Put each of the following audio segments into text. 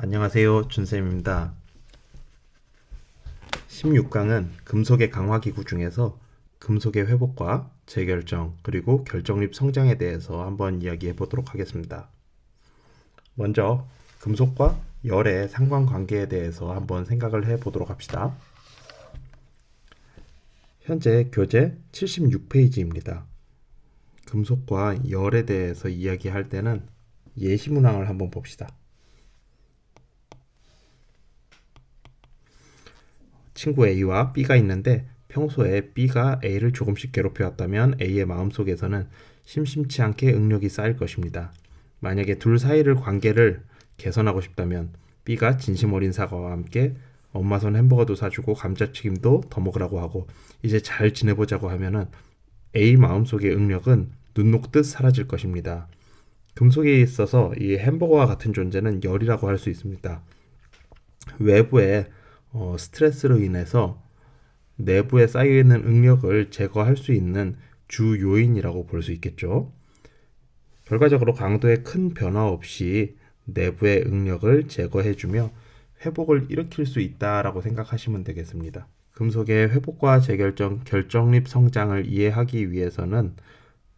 안녕하세요. 준쌤입니다. 16강은 금속의 강화기구 중에서 금속의 회복과 재결정 그리고 결정립 성장에 대해서 한번 이야기해 보도록 하겠습니다. 먼저 금속과 열의 상관관계에 대해서 한번 생각을 해 보도록 합시다. 현재 교재 76페이지입니다. 금속과 열에 대해서 이야기할 때는 예시 문항을 한번 봅시다. 친구 A와 B가 있는데 평소에 B가 A를 조금씩 괴롭혀왔다면 A의 마음속에서는 심심치 않게 응력이 쌓일 것입니다. 만약에 둘 사이를 관계를 개선하고 싶다면 B가 진심 어린 사과와 함께 엄마 손 햄버거도 사주고 감자튀김도 더 먹으라고 하고 이제 잘 지내보자고 하면은 A 마음속의 응력은 눈 녹듯 사라질 것입니다. 금속에 있어서 이 햄버거와 같은 존재는 열이라고 할 수 있습니다. 외부의 스트레스로 인해서 내부에 쌓여있는 응력을 제거할 수 있는 주 요인이라고 볼 수 있겠죠. 결과적으로 강도에 큰 변화 없이 내부의 응력을 제거해주며 회복을 일으킬 수 있다라고 생각하시면 되겠습니다. 금속의 회복과 재결정, 결정립 성장을 이해하기 위해서는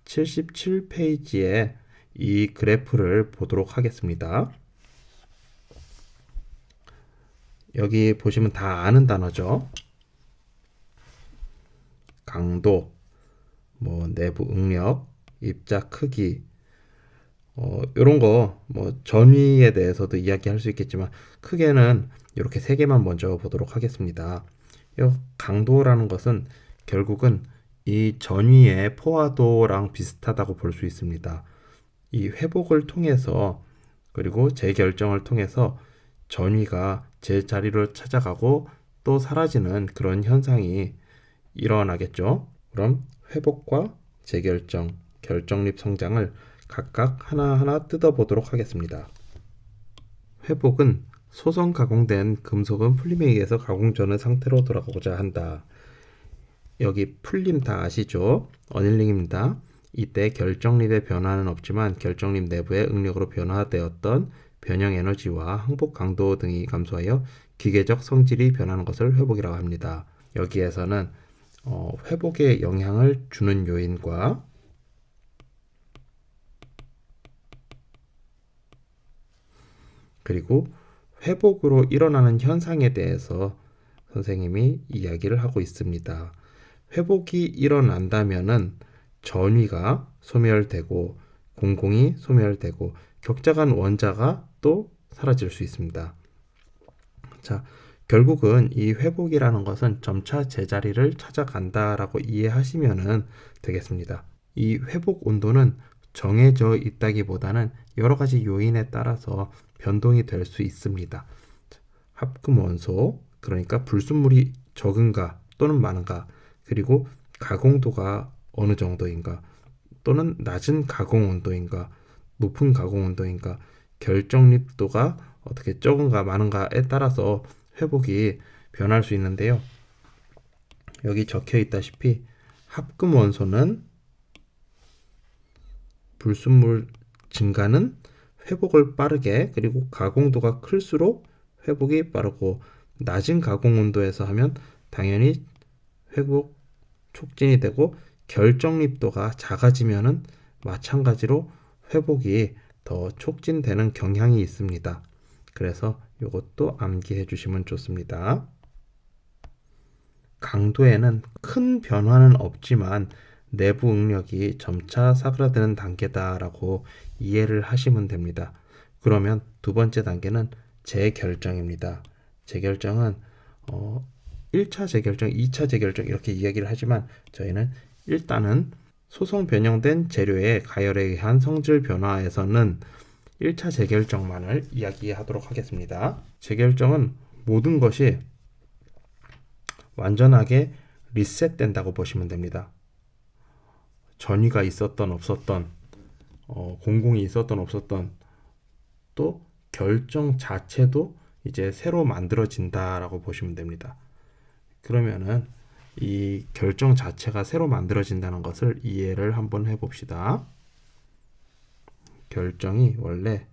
77페이지에 이 그래프를 보도록 하겠습니다. 여기 보시면 다 아는 단어죠. 강도, 내부 응력, 입자 크기, 이런 거 전위에 대해서도 이야기할 수 있겠지만 크게는 이렇게 세 개만 먼저 보도록 하겠습니다. 이 강도라는 것은 결국은 이 전위의 포화도랑 비슷하다고 볼 수 있습니다. 이 회복을 통해서 그리고 재결정을 통해서 전위가 제자리로 찾아가고 또 사라지는 그런 현상이 일어나겠죠. 그럼 회복과 재결정, 결정립 성장을 각각 하나하나 뜯어보도록 하겠습니다. 회복은 소성 가공된 금속은 풀림에 의해서 가공 전의 상태로 돌아가고자 한다. 여기 풀림 다 아시죠? 어닐링입니다. 이때 결정립의 변화는 없지만 결정립 내부의 응력으로 변화되었던 변형 에너지와 항복 강도 등이 감소하여 기계적 성질이 변하는 것을 회복이라고 합니다. 여기에서는 회복에 영향을 주는 요인과 그리고 회복으로 일어나는 현상에 대해서 선생님이 이야기를 하고 있습니다. 회복이 일어난다면은 전위가 소멸되고 공공이 소멸되고 격자간 원자가 또 사라질 수 있습니다. 자, 결국은 이 회복이라는 것은 점차 제자리를 찾아간다라고 이해하시면 되겠습니다. 이 회복 온도는 정해져 있다기보다는 여러 가지 요인에 따라서 변동이 될 수 있습니다. 합금 원소, 그러니까 불순물이 적은가 또는 많은가, 그리고 가공도가 어느 정도인가, 또는 낮은 가공 온도인가, 높은 가공 온도인가, 결정립도가 어떻게 적은가 많은가에 따라서 회복이 변할 수 있는데요. 여기 적혀 있다시피 합금 원소는 불순물 증가는 회복을 빠르게 그리고 가공도가 클수록 회복이 빠르고 낮은 가공 온도에서 하면 당연히 회복 촉진이 되고 결정립도가 작아지면은 마찬가지로 회복이 더 촉진되는 경향이 있습니다. 그래서 이것도 암기해 주시면 좋습니다. 강도에는 큰 변화는 없지만 내부 응력이 점차 사그라드는 단계다라고 이해를 하시면 됩니다. 그러면 두 번째 단계는 재결정입니다. 재결정은 1차 재결정, 2차 재결정 이렇게 이야기를 하지만 저희는 일단은 소성 변형된 재료의 가열에 의한 성질 변화에서는 1차 재결정만을 이야기하도록 하겠습니다. 재결정은 모든 것이 완전하게 리셋된다고 보시면 됩니다. 전위가 있었던 없었던, 공공이 있었던 없었던, 또 결정 자체도 이제 새로 만들어진다라고 보시면 됩니다. 그러면은 이 결정 자체가 새로 만들어진다는 것을 이해를 한번 해봅시다. 결정이 원래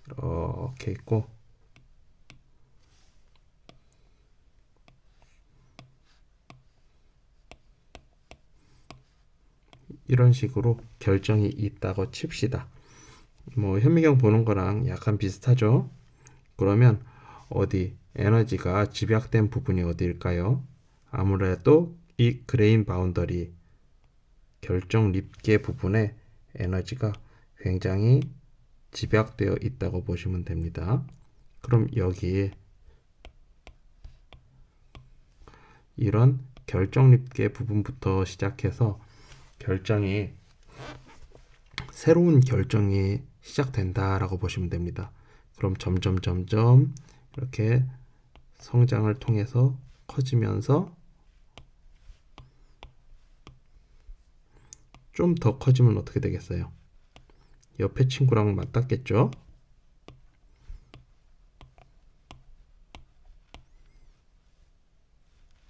이렇게 있고 이런 식으로 결정이 있다고 칩시다. 뭐 현미경 보는 거랑 약간 비슷하죠? 그러면 어디 에너지가 집약된 부분이 어디일까요? 아무래도 이 그레인 바운더리 결정 립계 부분에 에너지가 굉장히 집약되어 있다고 보시면 됩니다. 그럼 여기에 이런 결정 립계 부분부터 시작해서 결정이 새로운 결정이 시작된다라고 보시면 됩니다. 그럼 점점 이렇게 성장을 통해서 커지면서 좀 더 커지면 어떻게 되겠어요? 옆에 친구랑 맞닿겠죠?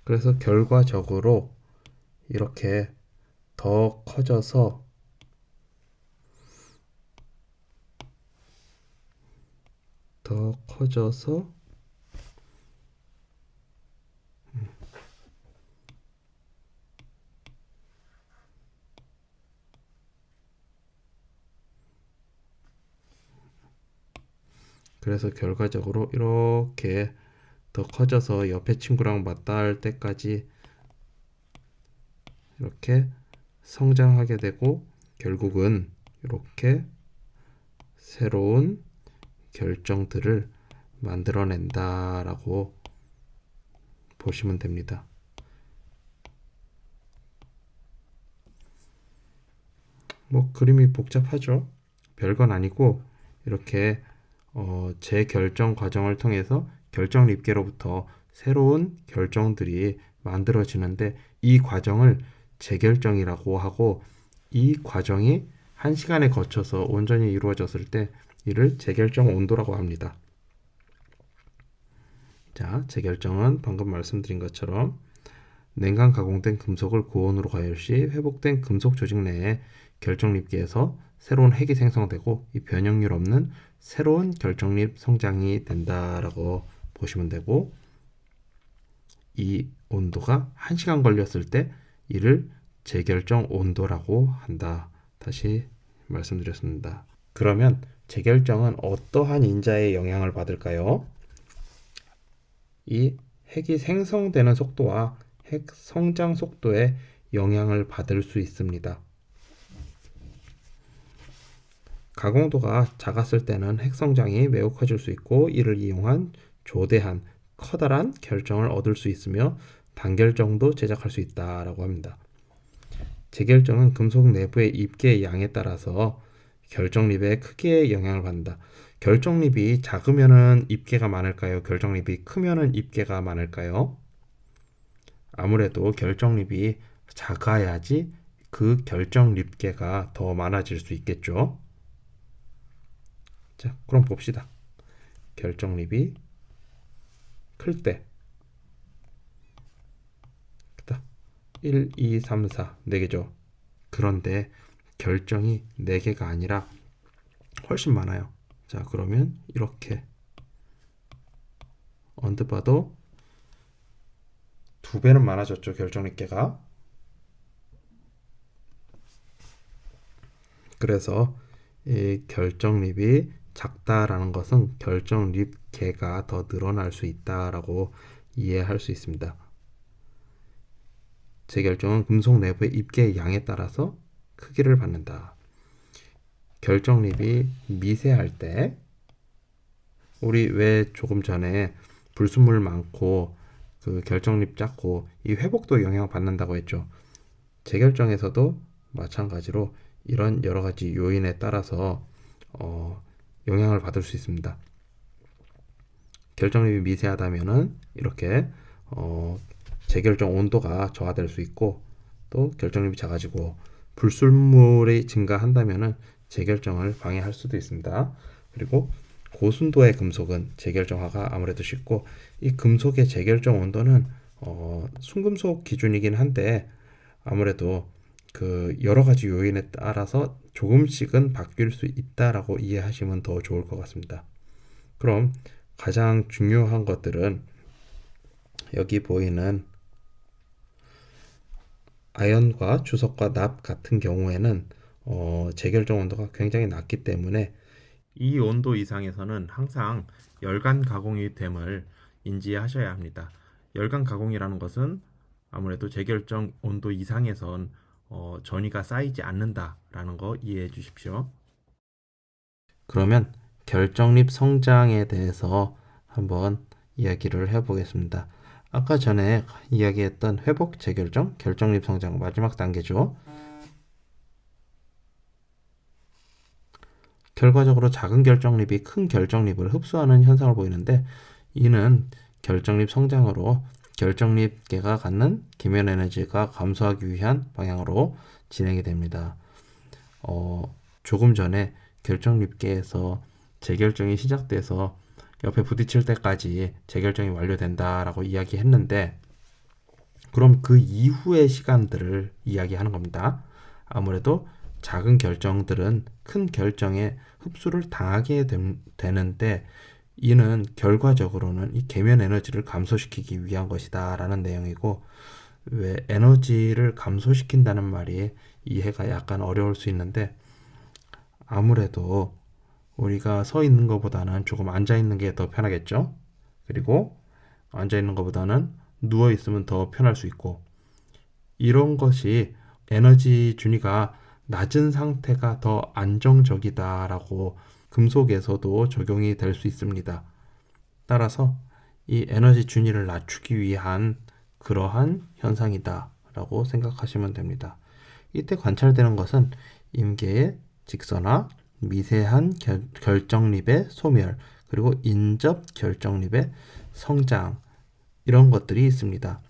그래서 결과적으로 이렇게 더 커져서 더 커져서 그래서 결과적으로 이렇게 더 커져서 옆에 친구랑 맞닿을 때까지 이렇게 성장하게 되고 결국은 이렇게 새로운 결정들을 만들어낸다라고 보시면 됩니다. 뭐 그림이 복잡하죠. 별건 아니고 이렇게 재결정 과정을 통해서 결정 립계로부터 새로운 결정들이 만들어지는데 이 과정을 재결정이라고 하고 이 과정이 1시간에 거쳐서 온전히 이루어졌을 때 이를 재결정 온도라고 합니다. 자, 재결정은 방금 말씀드린 것처럼 냉각 가공된 금속을 고온으로 가열 시 회복된 금속 조직 내에 결정 립계에서 새로운 핵이 생성되고 이 변형률 없는 새로운 결정립 성장이 된다라고 보시면 되고 이 온도가 1시간 걸렸을 때 이를 재결정 온도라고 한다. 다시 말씀드렸습니다. 그러면 재결정은 어떠한 인자의 영향을 받을까요? 이 핵이 생성되는 속도와 핵 성장 속도에 영향을 받을 수 있습니다. 가공도가 작았을 때는 핵 성장이 매우 커질 수 있고 이를 이용한 조대한 커다란 결정을 얻을 수 있으며 단결정도 제작할 수 있다라고 합니다. 재결정은 금속 내부의 입계의 양에 따라서 결정립의 크기에 영향을 받는다. 결정립이 작으면은 입계가 많을까요? 결정립이 크면은 입계가 많을까요? 아무래도 결정립이 작아야지 그 결정립계가 더 많아질 수 있겠죠. 자, 그럼 봅시다. 결정립이 클 때 1, 2, 3, 4 4개죠. 그런데 결정이 4개가 아니라 훨씬 많아요. 자, 그러면 이렇게 언뜻 봐도 2배는 많아졌죠. 결정립계가. 그래서 이 결정립이 작다라는 것은 결정립계가 더 늘어날 수 있다라고 이해할 수 있습니다. 재결정은 금속 내부의 입계의 양에 따라서 크기를 받는다. 결정립이 미세할 때 우리 왜 조금 전에 불순물 많고 그 결정립 작고 이 회복도 영향을 받는다고 했죠. 재결정에서도 마찬가지로 이런 여러 가지 요인에 따라서 영향을 받을 수 있습니다. 결정립이 미세하다면은 이렇게 재결정 온도가 저하될 수 있고 또 결정립이 작아지고 불순물이 증가한다면은 재결정을 방해할 수도 있습니다. 그리고 고순도의 금속은 재결정화가 아무래도 쉽고 이 금속의 재결정 온도는 순금속 기준이긴 한데 아무래도 그 여러 가지 요인에 따라서 조금씩은 바뀔 수 있다라고 이해하시면 더 좋을 것 같습니다. 그럼 가장 중요한 것들은 여기 보이는 아연과 주석과 납 같은 경우에는 재결정 온도가 굉장히 낮기 때문에 이 온도 이상에서는 항상 열간 가공이 됨을 인지하셔야 합니다. 열간 가공이라는 것은 아무래도 재결정 온도 이상에선 전이가 쌓이지 않는다라는 거 이해해 주십시오. 그러면 결정립 성장에 대해서 한번 이야기를 해보겠습니다. 아까 전에 이야기했던 회복 재결정, 결정립 성장 마지막 단계죠. 결과적으로 작은 결정립이 큰 결정립을 흡수하는 현상을 보이는데 이는 결정립 성장으로 결정립계가 갖는 계면 에너지가 감소하기 위한 방향으로 진행이 됩니다. 조금 전에 결정립계에서 재결정이 시작돼서 옆에 부딪힐 때까지 재결정이 완료된다라고 이야기했는데 그럼 그 이후의 시간들을 이야기하는 겁니다. 아무래도 작은 결정들은 큰 결정에 흡수를 당하게 되는데 이는 결과적으로는 이 계면 에너지를 감소시키기 위한 것이다 라는 내용이고 왜 에너지를 감소시킨다는 말이 이해가 약간 어려울 수 있는데 아무래도 우리가 서 있는 것보다는 조금 앉아 있는 게 더 편하겠죠. 그리고 앉아 있는 것보다는 누워 있으면 더 편할 수 있고 이런 것이 에너지 준위가 낮은 상태가 더 안정적이다라고 금속에서도 적용이 될 수 있습니다. 따라서 이 에너지 준위를 낮추기 위한 그러한 현상이다라고 생각하시면 됩니다. 이때 관찰되는 것은 임계의 직선화, 미세한 결정립의 소멸, 그리고 인접 결정립의 성장 이런 것들이 있습니다.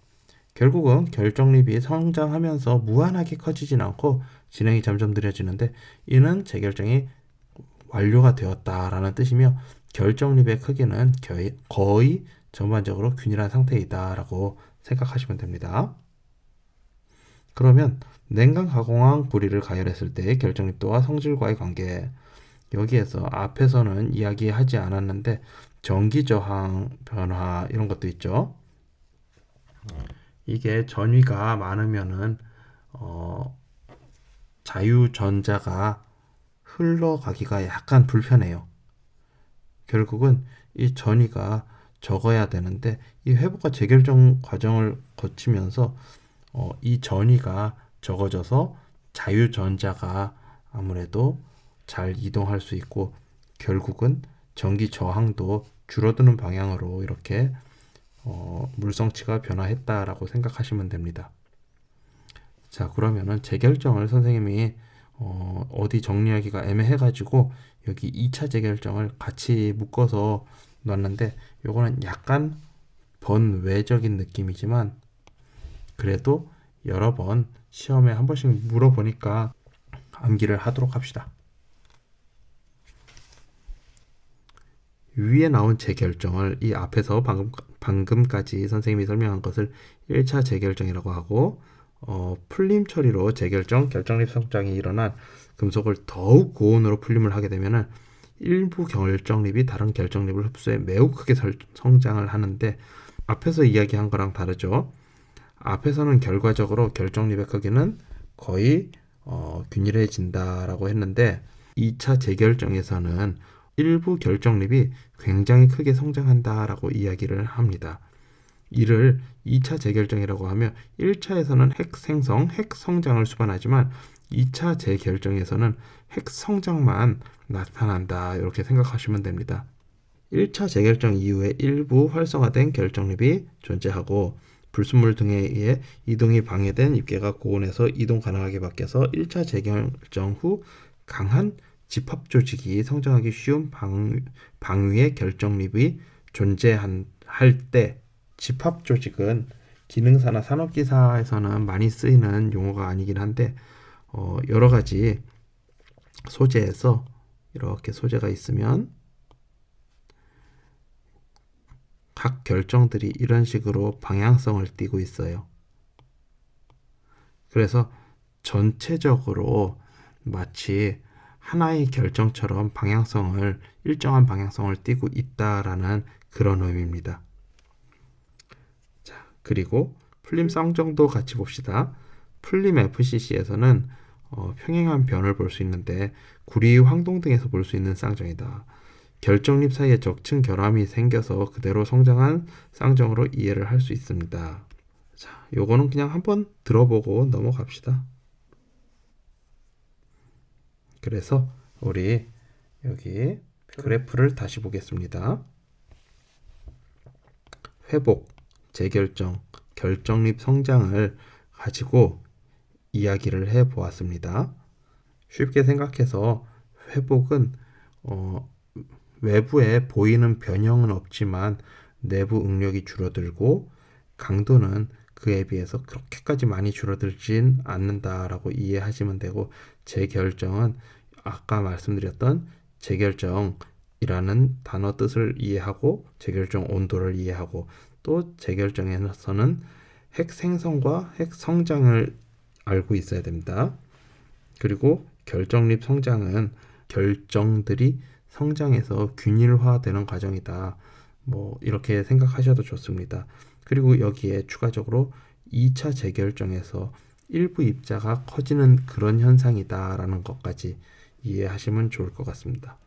결국은 결정립이 성장하면서 무한하게 커지진 않고 진행이 점점 느려지는데 이는 재결정이 완료가 되었다라는 뜻이며 결정립의 크기는 거의 전반적으로 균일한 상태이다라고 생각하시면 됩니다. 그러면 냉각 가공한 구리를 가열했을 때의 결정립도와 성질과의 관계 여기에서 앞에서는 이야기하지 않았는데 전기 저항 변화 이런 것도 있죠. 이게 전위가 많으면은 자유전자가 흘러가기가 약간 불편해요. 결국은 이 전위가 적어야 되는데 이 회복과 재결정 과정을 거치면서 이 전위가 적어져서 자유전자가 아무래도 잘 이동할 수 있고 결국은 전기 저항도 줄어드는 방향으로 이렇게 물성치가 변화했다라고 생각하시면 됩니다. 자, 그러면은 재결정을 선생님이 어디 정리하기가 애매해가지고 여기 2차 재결정을 같이 묶어서 놨는데 요거는 약간 번외적인 느낌이지만 그래도 여러 번 시험에 한 번씩 물어보니까 암기를 하도록 합시다. 위에 나온 재결정을 이 앞에서 방금까지 선생님이 설명한 것을 1차 재결정이라고 하고 풀림 처리로 재결정, 결정립 성장이 일어난 금속을 더욱 고온으로 풀림을 하게 되면은 일부 결정립이 다른 결정립을 흡수해 매우 크게 성장을 하는데 앞에서 이야기한 거랑 다르죠. 앞에서는 결과적으로 결정립의 크기는 거의 균일해진다라고 했는데 2차 재결정에서는 일부 결정립이 굉장히 크게 성장한다라고 이야기를 합니다. 이를 2차 재결정이라고 하며 1차에서는 핵 생성, 핵 성장을 수반하지만 2차 재결정에서는 핵 성장만 나타난다 이렇게 생각하시면 됩니다. 1차 재결정 이후에 일부 활성화된 결정립이 존재하고 불순물 등에 의해 이동이 방해된 입계가 고온에서 이동 가능하게 바뀌어서 1차 재결정 후 강한 집합 조직이 성장하기 쉬운 방위의 결정립이 존재할 때 집합 조직은 기능사나 산업기사에서는 많이 쓰이는 용어가 아니긴 한데 여러 가지 소재에서 이렇게 소재가 있으면 각 결정들이 이런 식으로 방향성을 띠고 있어요. 그래서 전체적으로 마치 하나의 결정처럼 일정한 방향성을 띠고 있다라는 그런 의미입니다. 자, 그리고 풀림 성정도 같이 봅시다. 풀림 FCC에서는 평행한 변을 볼 수 있는데 구리, 황동 등에서 볼 수 있는 쌍정이다. 결정립 사이에 적층 결함이 생겨서 그대로 성장한 쌍정으로 이해를 할 수 있습니다. 자, 요거는 그냥 한번 들어보고 넘어갑시다. 그래서 우리 여기 그래프를 다시 보겠습니다. 회복, 재결정, 결정립 성장을 가지고 이야기를 해 보았습니다. 쉽게 생각해서 회복은 외부에 보이는 변형은 없지만 내부 응력이 줄어들고 강도는 그에 비해서 그렇게까지 많이 줄어들진 않는다라고 이해하시면 되고, 재결정은 아까 말씀드렸던 재결정이라는 단어 뜻을 이해하고 재결정 온도를 이해하고, 또 재결정에서는 핵 생성과 핵 성장을 알고 있어야 됩니다. 그리고 결정립 성장은 결정들이 성장해서 균일화되는 과정이다. 뭐 이렇게 생각하셔도 좋습니다. 그리고 여기에 추가적으로 2차 재결정에서 일부 입자가 커지는 그런 현상이다라는 것까지 이해하시면 좋을 것 같습니다.